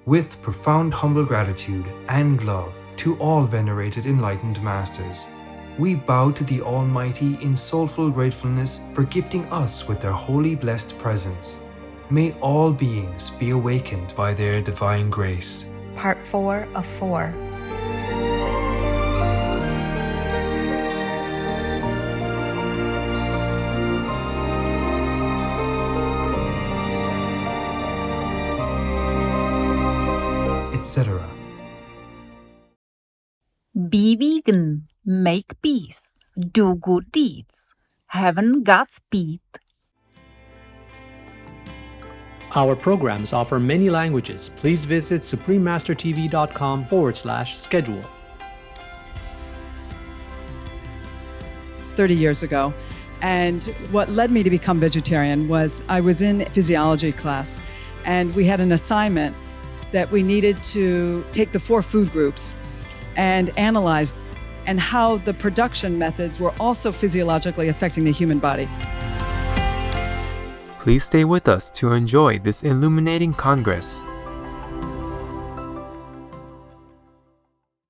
With profound humble gratitude and love to all venerated enlightened masters, we bow to the Almighty in soulful gratefulness for gifting us with their holy blessed presence. May all beings be awakened by their divine grace. Part 4 of 4. Etc. Be vegan, make peace, do good deeds. Heaven Godspeed. Our programs offer many languages. Please visit suprememastertv.com/schedule. 30 years ago. And what led me to become vegetarian was I was in physiology class, and we had an assignment that we needed to take the 4 food groups and analyze and how the production methods were also physiologically affecting the human body. Please stay with us to enjoy this illuminating congress.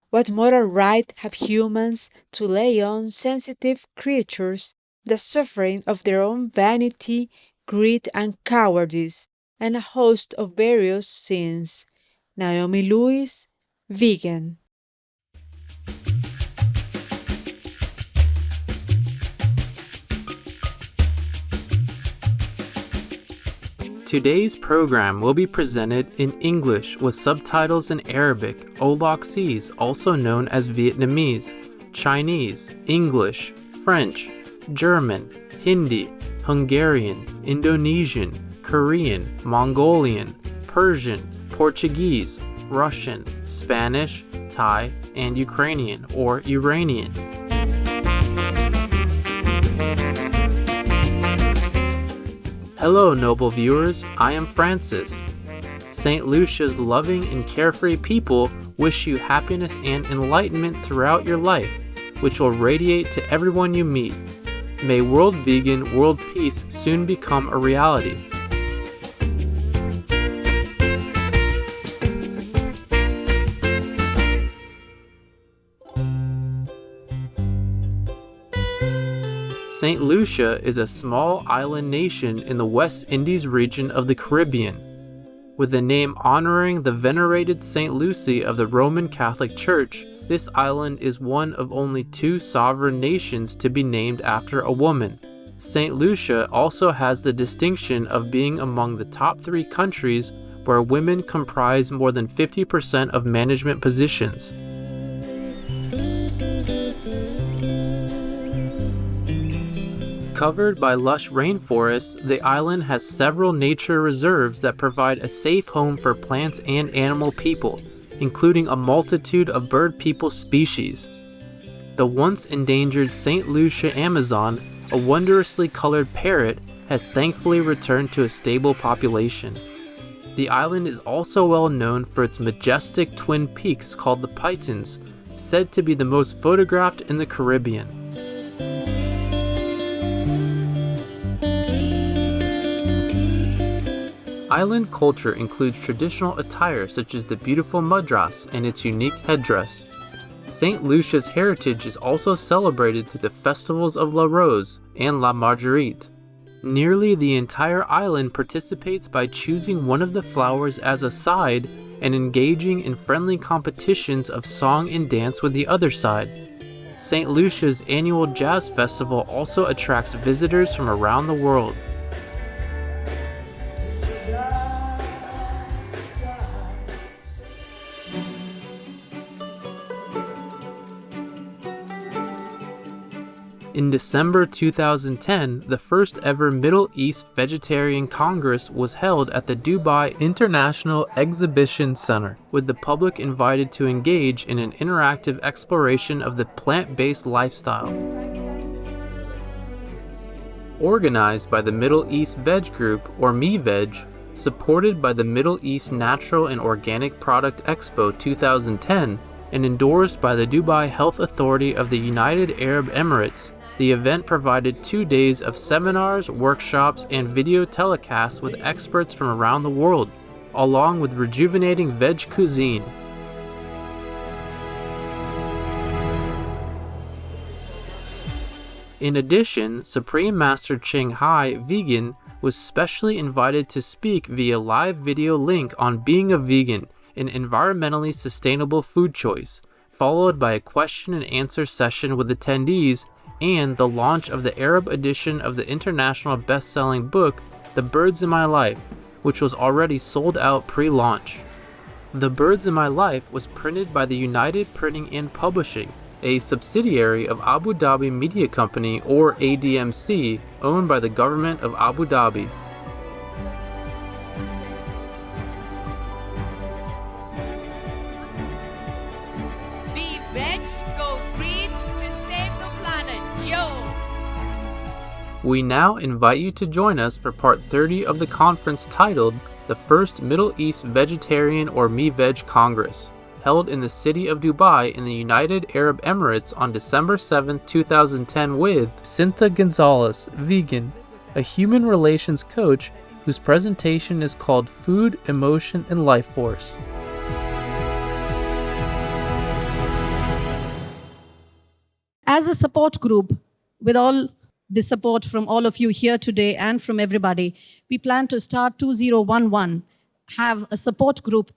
What moral right have humans to lay on sensitive creatures the suffering of their own vanity, greed, and cowardice, and a host of various sins? Naomi Lewis, vegan. Today's program will be presented in English with subtitles in Arabic, Olaxese, also known as Vietnamese, Chinese, English, French, German, Hindi, Hungarian, Indonesian, Korean, Mongolian, Persian, Portuguese, Russian, Spanish, Thai, and Ukrainian or Iranian. Hello, noble viewers. I am Francis. St. Lucia's loving and carefree people wish you happiness and enlightenment throughout your life, which will radiate to everyone you meet. May world vegan, world peace soon become a reality. St. Lucia is a small island nation in the West Indies region of the Caribbean, with the name honoring the venerated St. Lucy of the Roman Catholic Church. This island is one of only 2 sovereign nations to be named after a woman. St. Lucia also has the distinction of being among the top 3 countries where women comprise more than 50% of management positions. Covered by lush rainforests, the island has several nature reserves that provide a safe home for plants and animal people, including a multitude of bird people species. The once endangered St. Lucia Amazon, a wondrously colored parrot, has thankfully returned to a stable population. The island is also well known for its majestic twin peaks called the Pitons, said to be the most photographed in the Caribbean. Island culture includes traditional attire such as the beautiful madras and its unique headdress. St. Lucia's heritage is also celebrated through the festivals of La Rose and La Marguerite. Nearly the entire island participates by choosing one of the flowers as a side and engaging in friendly competitions of song and dance with the other side. St. Lucia's annual jazz festival also attracts visitors from around the world. In December 2010, the first ever Middle East Vegetarian Congress was held at the Dubai International Exhibition Center, with the public invited to engage in an interactive exploration of the plant-based lifestyle. Organized by the Middle East Veg Group, or MEVEG, supported by the Middle East Natural and Organic Product Expo 2010, and endorsed by the Dubai Health Authority of the United Arab Emirates, the event provided 2 days of seminars, workshops, and video telecasts with experts from around the world. along with rejuvenating veg cuisine. In addition, Supreme Master Ching Hai Vegan was specially invited to speak via live video link on being a vegan, an environmentally sustainable food choice, followed by a question and answer session with attendees and the launch of the Arab edition of the international best-selling book The Birds in My Life, which was already sold out pre-launch. The Birds in My Life was printed by the United Printing and Publishing, a subsidiary of Abu Dhabi Media Company or ADMC, owned by the government of Abu Dhabi. Be veg, go green to save the planet. Yo! We now invite you to join us for part 30 of the conference titled the First Middle East Vegetarian or MEVEG Congress, held in the city of Dubai in the United Arab Emirates on December 7, 2010 with Cynthia Gonzalez, vegan, a human relations coach whose presentation is called Food, Emotion, and Life Force. As a support group, with all the support from all of you here today and from everybody, we plan to start 2011, have a support group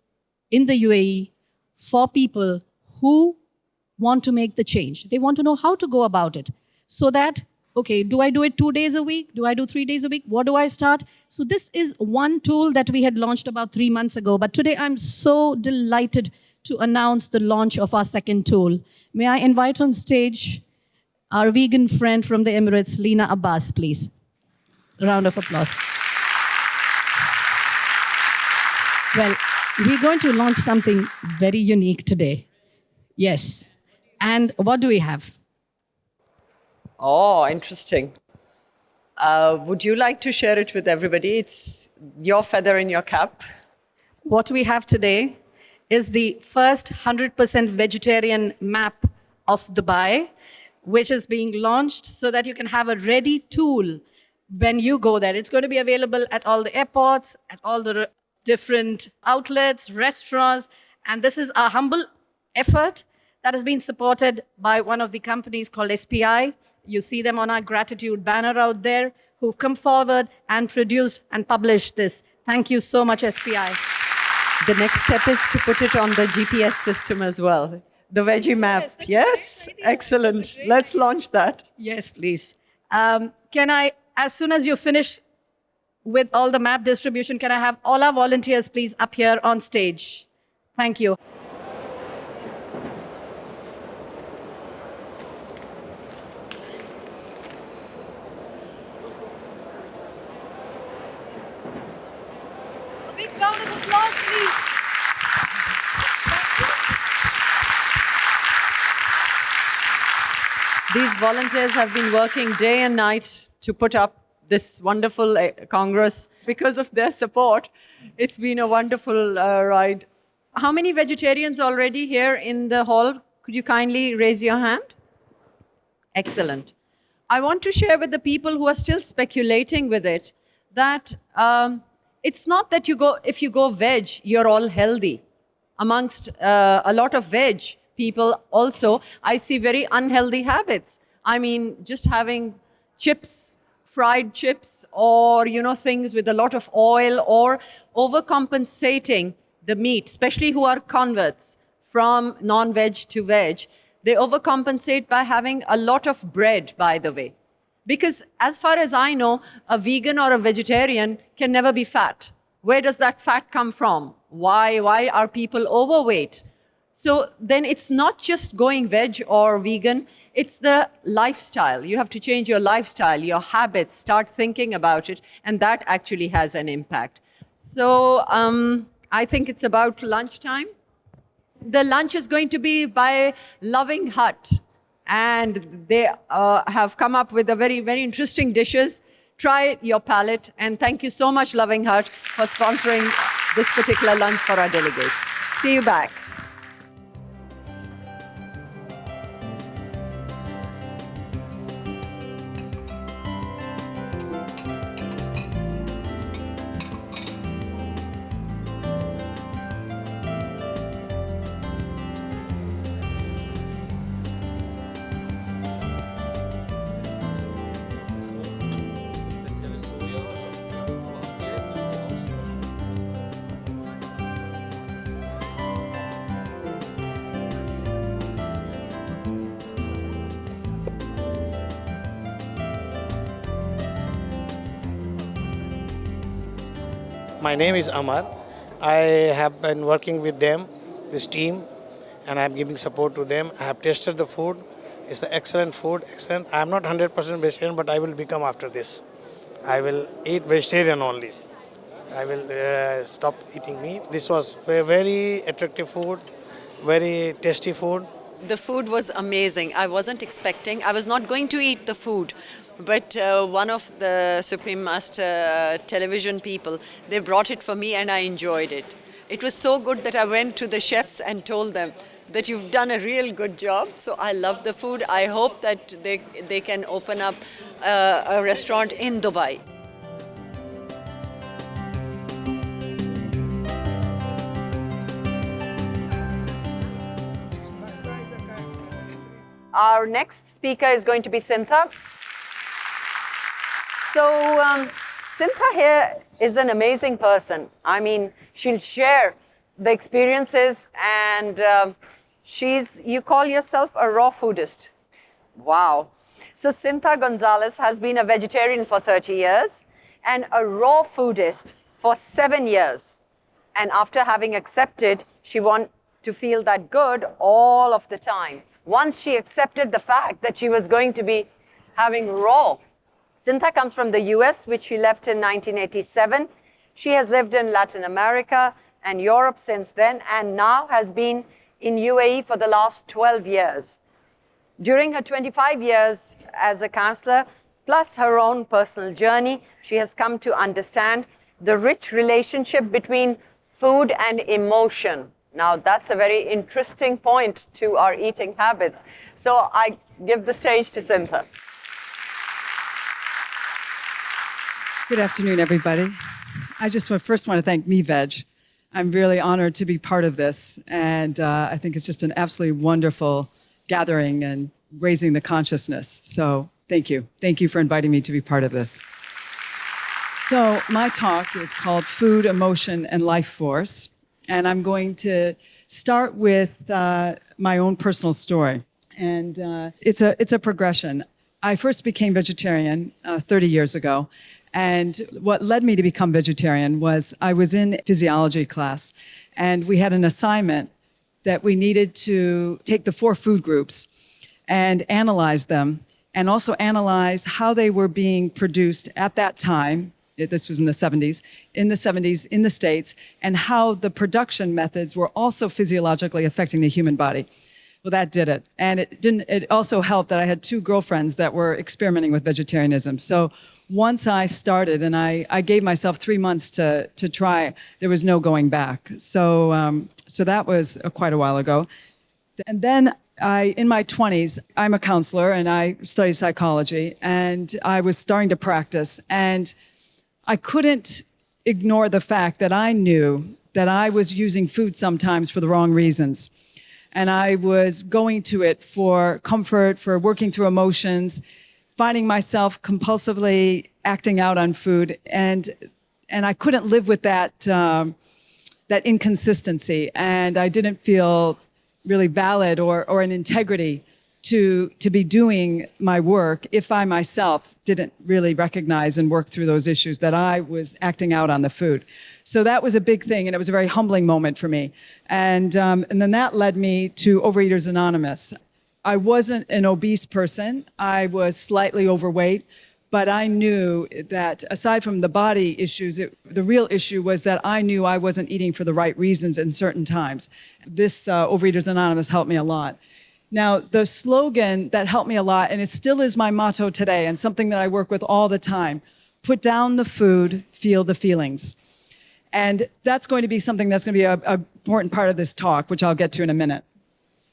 in the UAE for people who want to make the change. They want to know how to go about it. So that, okay, do I do it 2 days a week? Do I do 3 days a week? What do I start? So this is one tool that we had launched about 3 months ago. But today I'm so delighted to announce the launch of our second tool. May I invite on stage our vegan friend from the Emirates, Lina Abbas, please. A round of applause. Well, we're going to launch something very unique today. Yes. And what do we have? Oh, interesting. Would you like to share it with everybody? It's your feather in your cap. What we have today is the first 100% vegetarian map of Dubai, which is being launched so that you can have a ready tool when you go there. It's going to be available at all the airports, at all the different outlets, restaurants, and this is a humble effort that has been supported by one of the companies called SPI. You see them on our gratitude banner out there, who've come forward and produced and published this. Thank you so much, SPI. The next step is to put it on the GPS system as well. The veggie map. Yes? Excellent. Let's launch that. Yes, please. Can I, as soon as you finish with all the map distribution, can I have all our volunteers, please, up here on stage? Thank you. A big round of applause, please. These volunteers have been working day and night to put up this wonderful Congress. Because of their support, it's been a wonderful ride. How many vegetarians already here in the hall? Could you kindly raise your hand? Excellent. I want to share with the people who are still speculating with it that it's not that if you go veg, you're all healthy. Amongst a lot of veg people also, I see very unhealthy habits. I mean, just having chips, fried chips, or things with a lot of oil, or overcompensating the meat, especially who are converts from non-veg to veg. They overcompensate by having a lot of bread, by the way. Because as far as I know, a vegan or a vegetarian can never be fat. Where does that fat come from? Why are people overweight? So then it's not just going veg or vegan, it's the lifestyle. You have to change your lifestyle, your habits, start thinking about it, and that actually has an impact. So I think it's about lunchtime. The lunch is going to be by Loving Hut, and they have come up with a very, very interesting dishes. Try your palate, and thank you so much, Loving Hut, for sponsoring this particular lunch for our delegates. See you back. My name is Amar. I have been working with them, this team, and I'm giving support to them. I have tasted the food. It's the excellent food, excellent. I'm not 100% vegetarian, but I will become after this. I will eat vegetarian only. I will stop eating meat. This was a very attractive food, very tasty food. The food was amazing. I wasn't expecting, I was not going to eat the food. But one of the Supreme Master television people, they brought it for me and I enjoyed it. It was so good that I went to the chefs and told them that you've done a real good job. So I love the food. I hope that they can open up a restaurant in Dubai. Our next speaker is going to be Sintha. So Sintha here is an amazing person. I mean, she'll share the experiences and you call yourself a raw foodist. Wow. So Sintha Gonzalez has been a vegetarian for 30 years and a raw foodist for 7 years. And after having accepted, she wanted to feel that good all of the time. Once she accepted the fact that she was going to be having raw. Sintha comes from the US, which she left in 1987. She has lived in Latin America and Europe since then, and now has been in UAE for the last 12 years. During her 25 years as a counselor, plus her own personal journey, she has come to understand the rich relationship between food and emotion. Now, that's a very interesting point to our eating habits. So I give the stage to Sintha. Good afternoon, everybody. I just first want to thank MEVEG. I'm really honored to be part of this, and I think it's just an absolutely wonderful gathering and raising the consciousness. So thank you. Thank you for inviting me to be part of this. So my talk is called Food, Emotion, and Life Force, and I'm going to start with my own personal story. And it's a progression. I first became vegetarian 30 years ago. And what led me to become vegetarian was I was in physiology class, and we had an assignment that we needed to take the 4 food groups and analyze them, and also analyze how they were being produced at that time. This was in the 70s, in the States, and how the production methods were also physiologically affecting the human body. Well, that did it. And it also helped that I had 2 girlfriends that were experimenting with vegetarianism. So once I started, and I gave myself 3 months to try, there was no going back. So that was quite a while ago. And then in my 20s, I'm a counselor and I study psychology, and I was starting to practice. And I couldn't ignore the fact that I knew that I was using food sometimes for the wrong reasons. And I was going to it for comfort, for working through emotions, finding myself compulsively acting out on food. And I couldn't live with that inconsistency. And I didn't feel really valid or an integrity to be doing my work if I myself didn't really recognize and work through those issues that I was acting out on the food. So that was a big thing, and it was a very humbling moment for me. And then that led me to Overeaters Anonymous. I wasn't an obese person. I was slightly overweight, but I knew that aside from the body issues, the real issue was that I knew I wasn't eating for the right reasons in certain times. This Overeaters Anonymous helped me a lot. Now, the slogan that helped me a lot, and it still is my motto today, and something that I work with all the time, put down the food, feel the feelings. And that's going to be something that's going to be an important part of this talk, which I'll get to in a minute.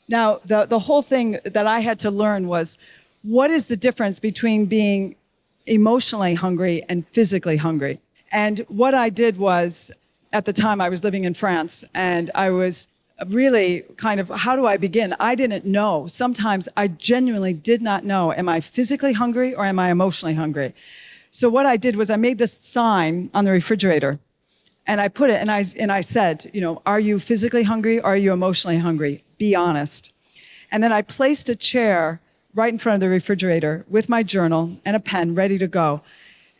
Now, the whole thing that I had to learn was, what is the difference between being emotionally hungry and physically hungry? And what I did was, at the time I was living in France, and I was really kind of, how do I begin? I didn't know. Sometimes I genuinely did not know, am I physically hungry or am I emotionally hungry? So what I did was I made this sign on the refrigerator, and I put it, and I said, are you physically hungry or are you emotionally hungry? Be honest. And then I placed a chair right in front of the refrigerator with my journal and a pen ready to go.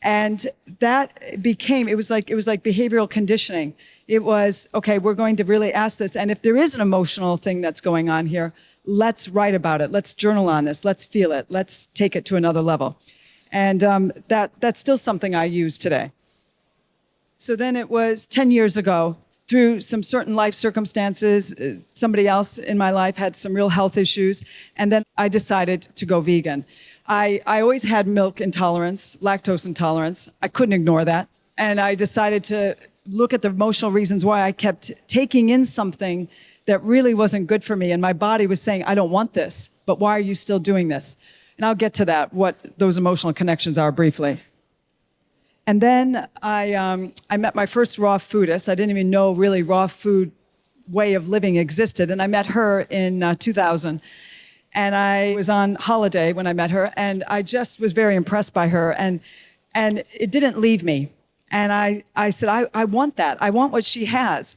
And that became, it was like behavioral conditioning. It was, okay, we're going to really ask this. And if there is an emotional thing that's going on here, let's write about it. Let's journal on this. Let's feel it. Let's take it to another level. And that's still something I use today. So then it was 10 years ago, through some certain life circumstances, somebody else in my life had some real health issues. And then I decided to go vegan. I always had milk intolerance, lactose intolerance. I couldn't ignore that. And I decided to look at the emotional reasons why I kept taking in something that really wasn't good for me. And my body was saying, I don't want this, but why are you still doing this? And I'll get to that, what those emotional connections are briefly. And then I met my first raw foodist. I didn't even know really raw food way of living existed. And I met her in 2000. And I was on holiday when I met her, and I just was very impressed by her, and it didn't leave me. And I said, I want that. I want what she has,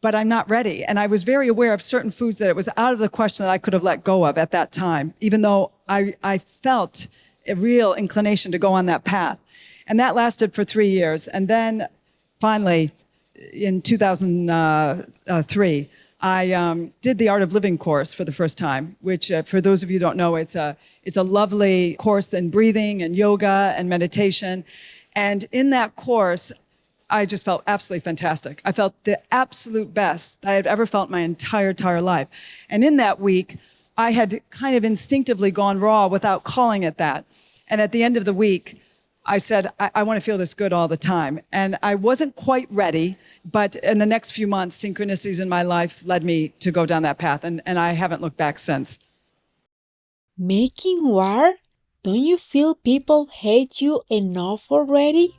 but I'm not ready. And I was very aware of certain foods that it was out of the question that I could have let go of at that time, even though I felt a real inclination to go on that path. And that lasted for 3 years. And then finally, in 2003, I did the Art of Living course for the first time, which for those of you who don't know, it's a lovely course in breathing and yoga and meditation. And in that course, I just felt absolutely fantastic. I felt the absolute best that I had ever felt my entire life. And in that week, I had kind of instinctively gone raw without calling it that. And at the end of the week, I said, I want to feel this good all the time. And I wasn't quite ready, but in the next few months, synchronicities in my life led me to go down that path, and I haven't looked back since. Making war? Don't you feel people hate you enough already?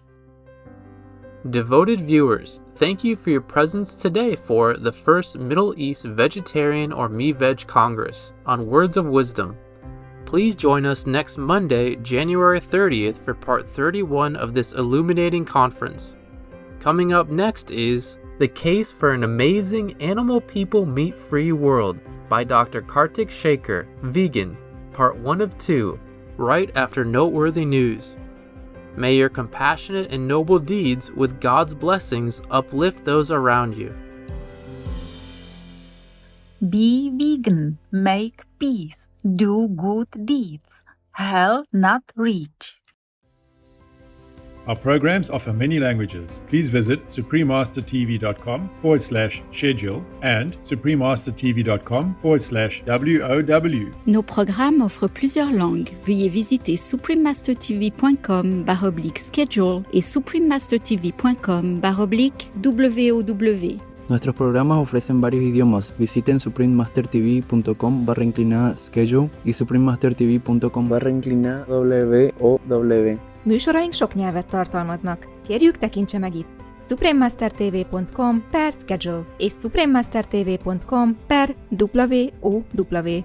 Devoted viewers, thank you for your presence today for the first Middle East Vegetarian or MEVEG Congress on Words of Wisdom. Please join us next Monday, January 30th for part 31 of this illuminating conference. Coming up next is The Case for an Amazing Animal People Meat Free World by Dr. Kartik Shaker, Vegan, part 1 of 2, right after Noteworthy News. May your compassionate and noble deeds with God's blessings uplift those around you. Be vegan, make peace, do good deeds, hell not reach. Our programs offer many languages. Please visit suprememastertv.com/schedule and suprememastertv.com/WOW. Nos programmes offrent plusieurs langues. Veuillez visiter suprememastertv.com/schedule et suprememastertv.com/WOW. Nuestros programas ofrecen varios idiomas. Visiten suprememastertv.com/schedule y suprememastertv.com/WOW. Műsoraink sok nyelvet tartalmaznak. Kérjük, tekintse meg itt suprememastertv.com/schedule és suprememastertv.com/WOW.